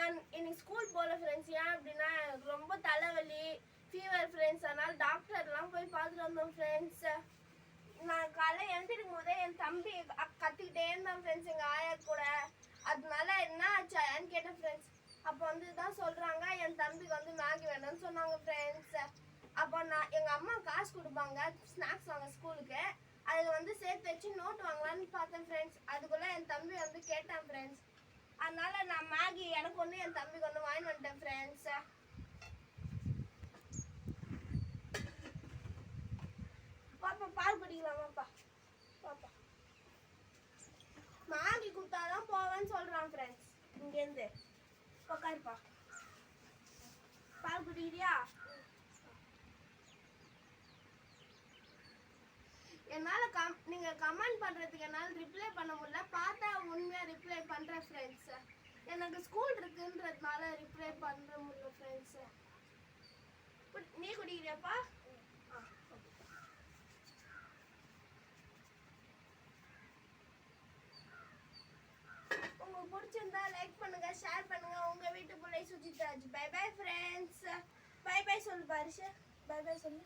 நான் இன்னைக்கு ஸ்கூல் போகல ஃப்ரெண்ட்ஸ். ஏன் அப்படின்னா எனக்கு ரொம்ப தலைவலி, ஃபீவர் ஃப்ரெண்ட்ஸ். அதனால டாக்டர்லாம் போய் பார்த்துட்டு வந்தோம் ஃப்ரெண்ட்ஸ். நான் காலையில் எழுந்திருக்கும் போதே என் தம்பி கத்திக்கிட்டே இருந்தான் ஃப்ரெண்ட்ஸ் எங்கள் ஆயா கூட. அதனால என்ன ஆச்சான்னு கேட்டேன் ஃப்ரெண்ட்ஸ். அப்போ வந்து தான் சொல்கிறாங்க என் தம்பிக்கு வந்து மேகி வேணும்னு சொன்னாங்க ஃப்ரெண்ட்ஸ். அப்போ நான் எங்கள் அம்மா காசு கொடுப்பாங்க ஸ்நாக்ஸ் வாங்க ஸ்கூலுக்கு. அதில் வந்து சேர்த்து வச்சு நோட் வாங்கலான்னு பார்த்தேன் ஃப்ரெண்ட்ஸ். அதுக்குள்ளே என் தம்பி வந்து கேட்டான் ஃப்ரெண்ட்ஸ். அதனால நான் மேகி எனக்கு ஒன்று என் தம்பிக்கு ஒன்று வாங்கிட்டு வந்துட்டேன் ஃப்ரெண்ட்ஸ். பாப்பா பால் குடிக்கலாமாப்பா? பாப்பா மேகி கொடுத்தாதான் போவேன்னு சொல்கிறான் ஃப்ரெண்ட்ஸ். இங்கேருந்து உட்காருப்பா. பால் குடிக்கிறியா? என்னால் நீங்கள் கமெண்ட் பண்ணுறதுக்கு என்னால் ரிப்ளை பண்ண முடியல. பார்த்தா உண்மையாக ரிப்ளை பண்ணுறேன் ஃப்ரெண்ட்ஸு. எனக்கு ஸ்கூல் இருக்குன்றதுனால ரிப்ளை பண்ண முடியல ஃப்ரெண்ட்ஸு. நீ குடிக்கிறியாப்பா? உங்களுக்கு பிடிச்சிருந்தா லைக் பண்ணுங்க, ஷேர் பண்ணுங்க. உங்கள் வீட்டு பிள்ளை Sujithraj. Bye bye friends. Bye bye சொல்லு பாரிஷா. பை பை சொல்லு.